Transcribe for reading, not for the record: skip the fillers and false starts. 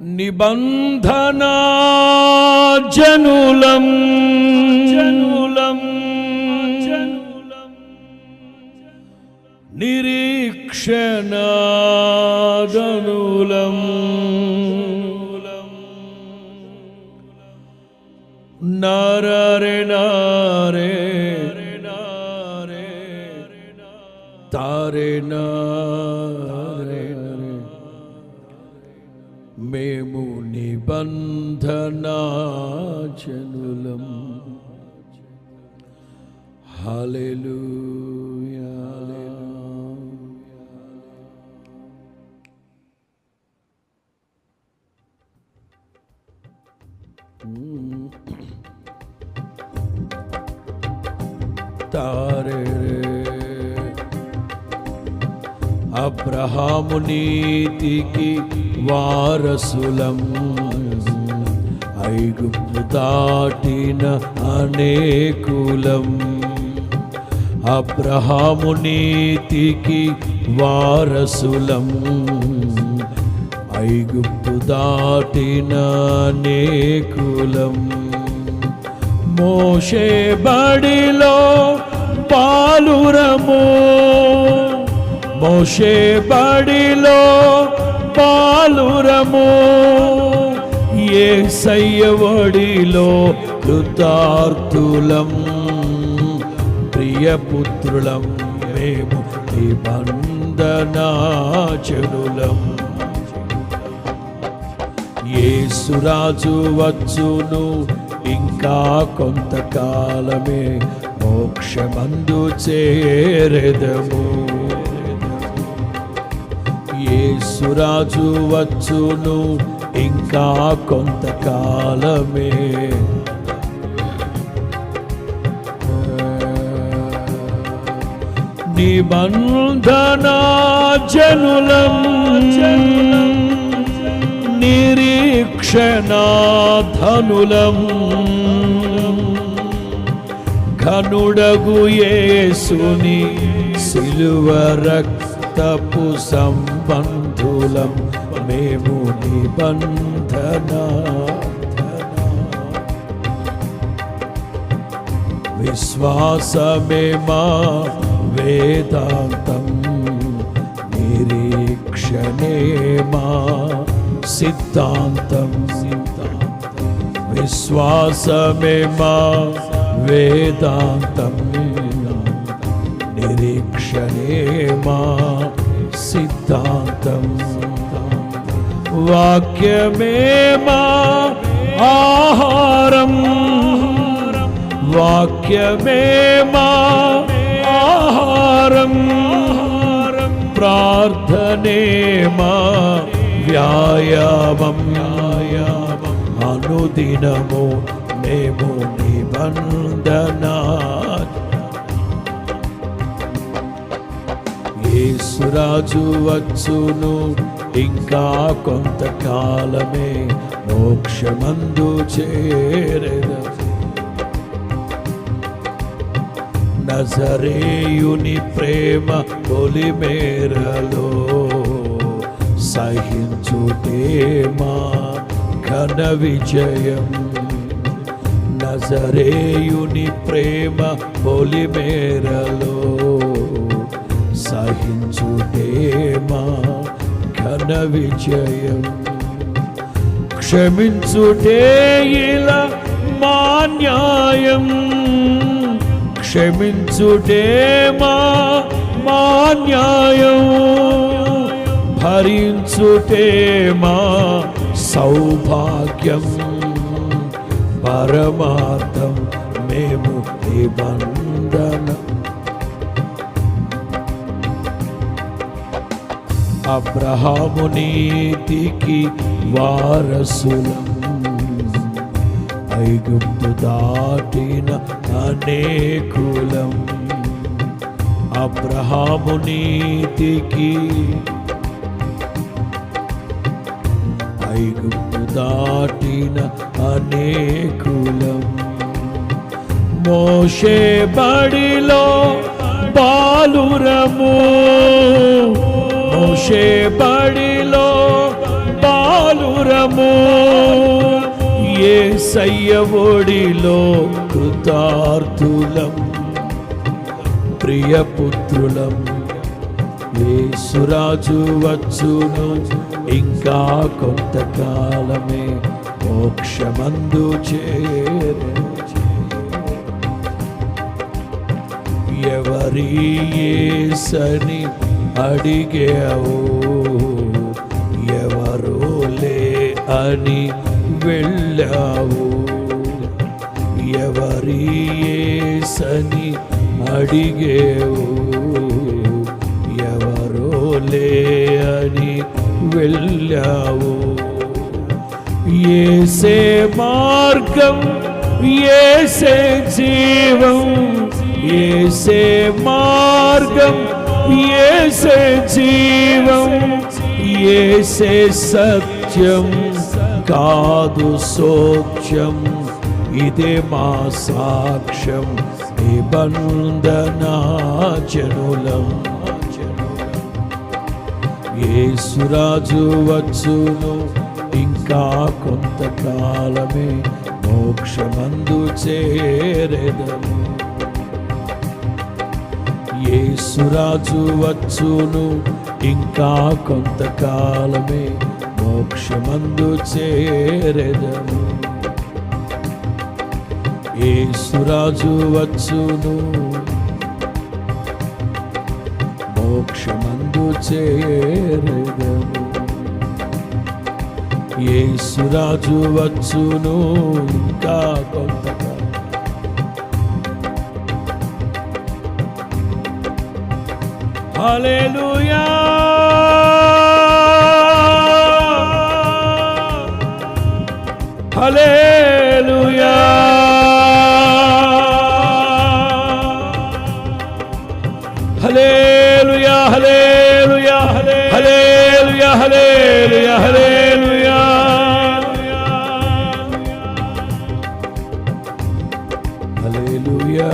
నిబంధన జనులం నిరీక్షణాదనులం నరరే నారే తారే నారే మేము నిబంధనా జనులం. హల్లెలూయా. తారే అబ్రహాము నీతికి వారసులం, ఐగుప్తు దాటిన అనేకులం. అబ్రహాము నీతికి వారసులం, ఐగుప్తు దాటిన అనేకులం. మోషే బడిలో పాలురము, మోషే బడిలో పాలురము, యేసయ్య ఒడిలో కృతార్థులం. ప్రియపుత్రులం మేము నిబంధనాచరులం. యేసురాజు వచ్చును ఇంకా కొంతకాలమే, మోక్షమందు చేరెదము. యేసురాజు వచ్చును ఇంకా కొంతకాలమే, నిబంధనా జనులం నిరీక్షణాధనులం. ఘనుడగు యేసుని సిలువ రక్తపు సంబంధులం, మేము నిబంధనా. విశ్వాసమే మా వేదాంతం, నిరీక్షణే మా సిద్ధాంతం. విశ్వాసమే మా వేదాంతం, నిరీక్షణే మా సిద్ధాంతం. వాక్యమే మా ఆహారం, వాక్యమే మా ఆహారం. ప్రార్థనే మా వ్యాయామం, అనుదినము మేము నిబంధనా. యేసురాజు వచ్చును ఇంకా కొంతకాలమే, మోక్షమందు చేరెదము. నజరేయుని ప్రేమ పొలిమేరలో, సహించుటే మా ఘన విజయం. నజరేయుని ప్రేమ పొలిమేరలో, సహించుటే మా ఘన విజయం. క్షమించుటే ఇలా మా న్యాయం, క్షమించుటే మా న్యాయం. భరించుటే మా సౌభాగ్యం, పరమార్థం మేము నిబంధన. అబ్రహాము నీతికి వారసులం, ఐగుప్తు దాటిన అనేకులం. అబ్రహాము నీతికి, ఐగుప్తు దాటిన అనేకులం. మోషే బడిలో పాలురము, మోషే బడిలో బాలురము యేసయ్య ఒడిలో కృతార్థులం ప్రియపుత్రులం. యేసురాజు వచ్చును ఇంకా కొంతకాలమే మోక్షమందు చేరెను. ఎవరి యేసని అడిగావు, ఎవరోలే అని వెళ్ళావు. ఎవరి యేసని అడిగేవు, ఎవరోలే అని వెళ్ళావు. యేసే మార్గం, యేసే జీవం, యేసే మార్గం, యేసే జీవం, యేసే సత్యం కాదు సోత్యం. ఇదే మా సాక్ష్యం నిబంధన జనులం. యేసురాజు వచ్చును ఇంకా కొంతకాలమే మోక్షమందు చేరెదము. యేసురాజు వచ్చును ఇంకా కొంతకాలమే మోక్షమందు చేరెదము. యేసురాజు వచ్చును మోక్షమందు చేరెదము. యేసురాజు వచ్చును ఇంకా కొంతకాలం. హల్లెలూయా, హల్లెలూయా, హల్లెలూయా, హల్లెలూయా, హల్లెలూయా, హల్లెలూయా, హల్లెలూయా. హల్లెలూయా.